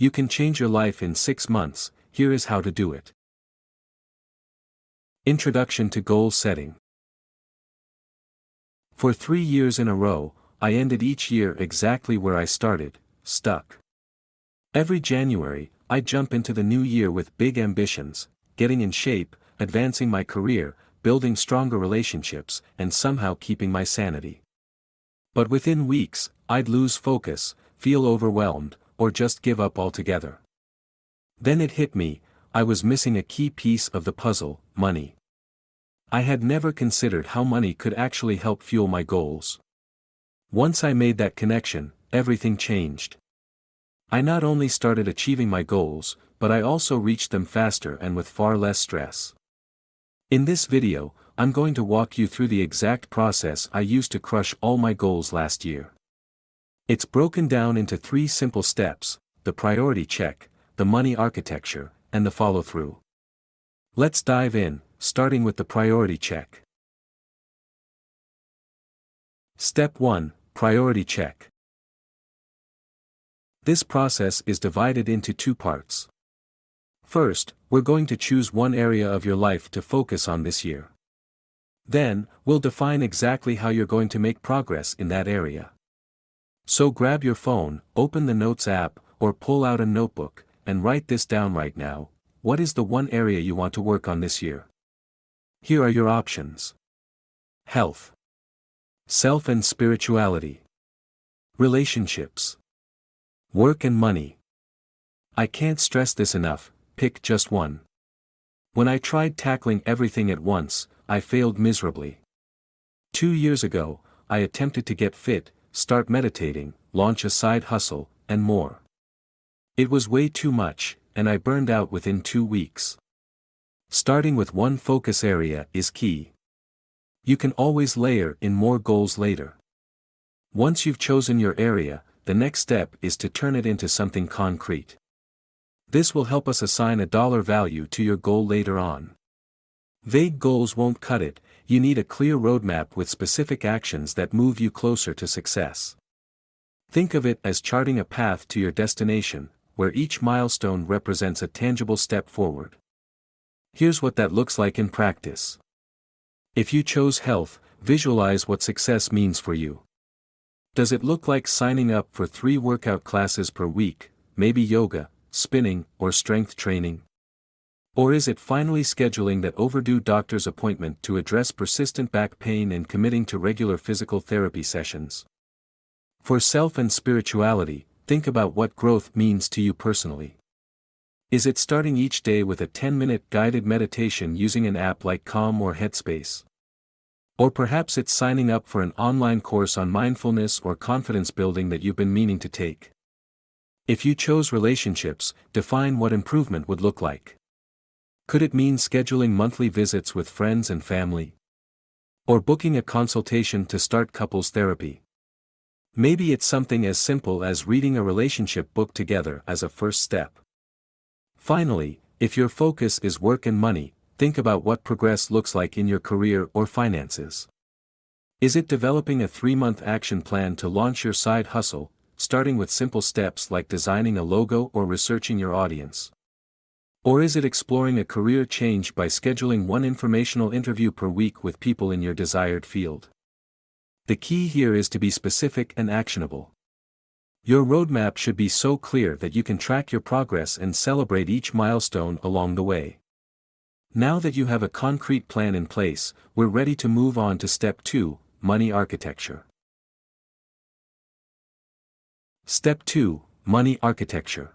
You can change your life in 6 months, here is how to do it. Introduction to Goal Setting. For 3 years in a row, I ended each year exactly where I started, stuck. Every January, I jump into the new year with big ambitions, getting in shape, advancing my career, building stronger relationships, and somehow keeping my sanity. But within weeks, I'd lose focus, feel overwhelmed, or just give up altogether. Then it hit me, I was missing a key piece of the puzzle, money. I had never considered how money could actually help fuel my goals. Once I made that connection, everything changed. I not only started achieving my goals, but I also reached them faster and with far less stress. In this video, I'm going to walk you through the exact process I used to crush all my goals last year. It's broken down into 3 simple steps: the priority check, the money architecture, and the follow-through. Let's dive in, starting with the priority check. Step 1, Priority Check. This process is divided into 2 parts. First, we're going to choose one area of your life to focus on this year. Then, we'll define exactly how you're going to make progress in that area. So grab your phone, open the Notes app, or pull out a notebook, and write this down right now. What is the one area you want to work on this year? Here are your options. Health. Self and spirituality. Relationships. Work and money. I can't stress this enough, pick just one. When I tried tackling everything at once, I failed miserably. 2 years ago, I attempted to get fit, start meditating, launch a side hustle, and more. It was way too much, and I burned out within 2 weeks. Starting with one focus area is key. You can always layer in more goals later. Once you've chosen your area, the next step is to turn it into something concrete. This will help us assign a dollar value to your goal later on. Vague goals won't cut it, you need a clear roadmap with specific actions that move you closer to success. Think of it as charting a path to your destination, where each milestone represents a tangible step forward. Here's what that looks like in practice. If you chose health, visualize what success means for you. Does it look like signing up for 3 workout classes per week, maybe yoga, spinning, or strength training? Or is it finally scheduling that overdue doctor's appointment to address persistent back pain and committing to regular physical therapy sessions? For self and spirituality, think about what growth means to you personally. Is it starting each day with a 10-minute guided meditation using an app like Calm or Headspace? Or perhaps it's signing up for an online course on mindfulness or confidence building that you've been meaning to take. If you chose relationships, define what improvement would look like. Could it mean scheduling monthly visits with friends and family? Or booking a consultation to start couples therapy? Maybe it's something as simple as reading a relationship book together as a first step. Finally, if your focus is work and money, think about what progress looks like in your career or finances. Is it developing a 3-month action plan to launch your side hustle, starting with simple steps like designing a logo or researching your audience? Or is it exploring a career change by scheduling one informational interview per week with people in your desired field? The key here is to be specific and actionable. Your roadmap should be so clear that you can track your progress and celebrate each milestone along the way. Now that you have a concrete plan in place, we're ready to move on to step 2, money architecture. Step 2, money architecture.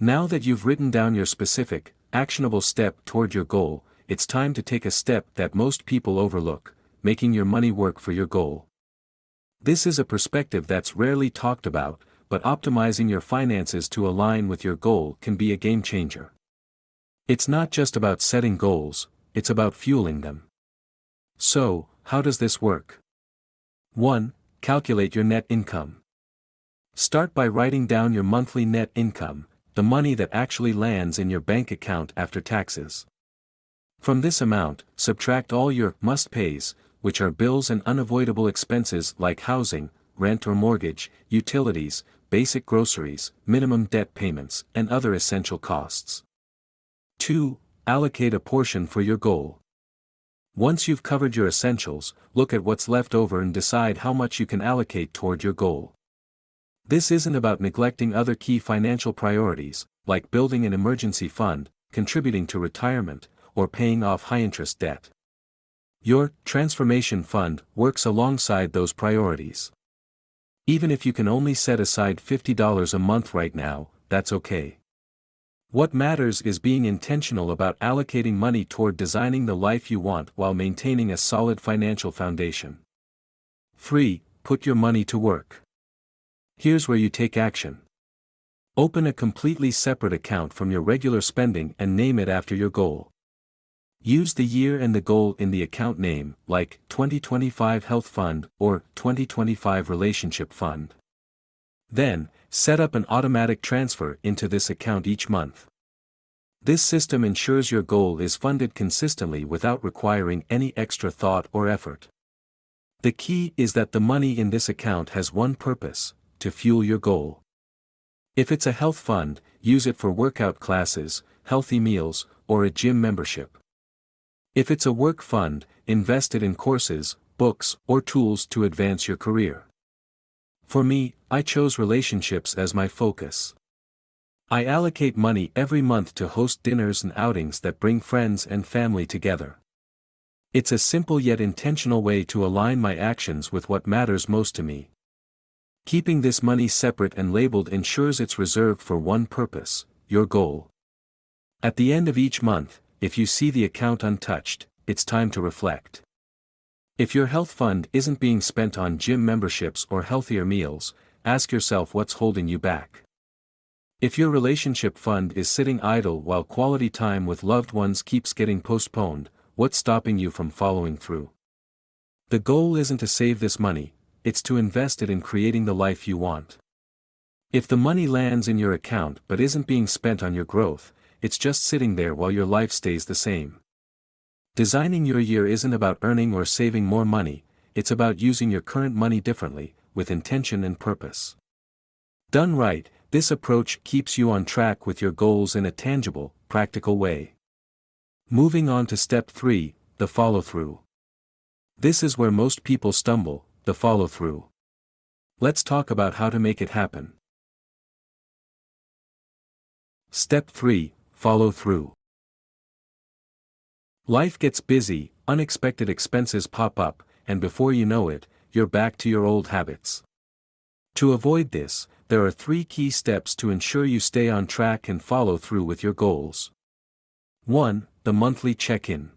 Now that you've written down your specific, actionable step toward your goal, it's time to take a step that most people overlook, making your money work for your goal. This is a perspective that's rarely talked about, but optimizing your finances to align with your goal can be a game changer. It's not just about setting goals, it's about fueling them. So, how does this work? 1. Calculate your net income. Start by writing down your monthly net income, the money that actually lands in your bank account after taxes. From this amount, subtract all your must-pays, which are bills and unavoidable expenses like housing, rent or mortgage, utilities, basic groceries, minimum debt payments, and other essential costs. 2. Allocate a portion for your goal. Once you've covered your essentials, look at what's left over and decide how much you can allocate toward your goal. This isn't about neglecting other key financial priorities, like building an emergency fund, contributing to retirement, or paying off high-interest debt. Your transformation fund works alongside those priorities. Even if you can only set aside $50 a month right now, that's okay. What matters is being intentional about allocating money toward designing the life you want while maintaining a solid financial foundation. 3. Put your money to work. Here's where you take action. Open a completely separate account from your regular spending and name it after your goal. Use the year and the goal in the account name, like 2025 Health Fund or 2025 Relationship Fund. Then, set up an automatic transfer into this account each month. This system ensures your goal is funded consistently without requiring any extra thought or effort. The key is that the money in this account has one purpose: to fuel your goal. If it's a health fund, use it for workout classes, healthy meals, or a gym membership. If it's a work fund, invest it in courses, books, or tools to advance your career. For me, I chose relationships as my focus. I allocate money every month to host dinners and outings that bring friends and family together. It's a simple yet intentional way to align my actions with what matters most to me. Keeping this money separate and labeled ensures it's reserved for one purpose: your goal. At the end of each month, if you see the account untouched, it's time to reflect. If your health fund isn't being spent on gym memberships or healthier meals, ask yourself what's holding you back. If your relationship fund is sitting idle while quality time with loved ones keeps getting postponed, what's stopping you from following through? The goal isn't to save this money, it's to invest it in creating the life you want. If the money lands in your account but isn't being spent on your growth, it's just sitting there while your life stays the same. Designing your year isn't about earning or saving more money, it's about using your current money differently, with intention and purpose. Done right, this approach keeps you on track with your goals in a tangible, practical way. Moving on to step 3, the follow-through. This is where most people stumble, the follow-through. Let's talk about how to make it happen. Step 3, follow through. Life gets busy, unexpected expenses pop up, and before you know it, you're back to your old habits. To avoid this, there are 3 key steps to ensure you stay on track and follow through with your goals. 1. The monthly check-in.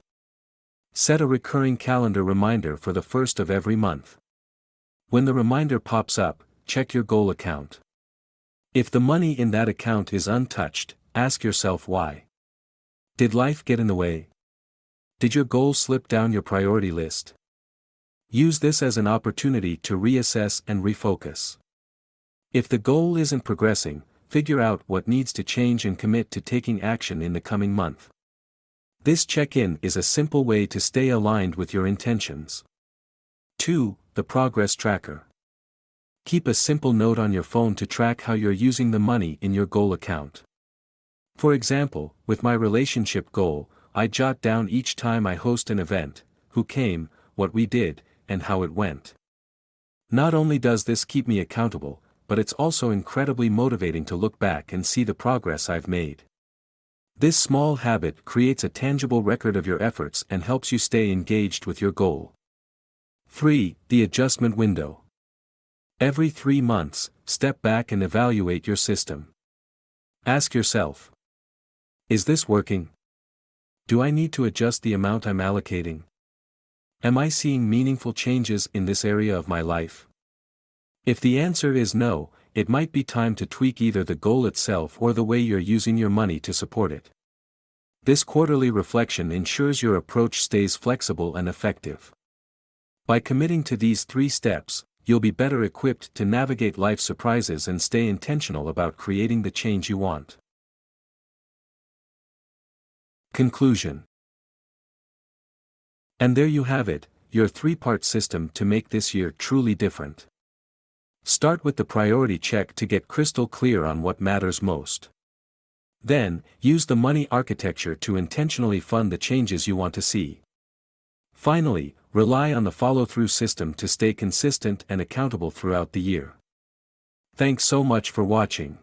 Set a recurring calendar reminder for the first of every month. When the reminder pops up, check your goal account. If the money in that account is untouched, ask yourself why. Did life get in the way? Did your goals slip down your priority list? Use this as an opportunity to reassess and refocus. If the goal isn't progressing, figure out what needs to change and commit to taking action in the coming month. This check-in is a simple way to stay aligned with your intentions. 2. The progress tracker. Keep a simple note on your phone to track how you're using the money in your goal account. For example, with my relationship goal, I jot down each time I host an event, who came, what we did, and how it went. Not only does this keep me accountable, but it's also incredibly motivating to look back and see the progress I've made. This small habit creates a tangible record of your efforts and helps you stay engaged with your goal. 3. The adjustment window. Every 3 months, step back and evaluate your system. Ask yourself, is this working? Do I need to adjust the amount I'm allocating? Am I seeing meaningful changes in this area of my life? If the answer is no, it might be time to tweak either the goal itself or the way you're using your money to support it. This quarterly reflection ensures your approach stays flexible and effective. By committing to these 3 steps, you'll be better equipped to navigate life's surprises and stay intentional about creating the change you want. Conclusion. And there you have it, your 3-part system to make this year truly different. Start with the priority check to get crystal clear on what matters most. Then, use the money architecture to intentionally fund the changes you want to see. Finally, rely on the follow-through system to stay consistent and accountable throughout the year. Thanks so much for watching.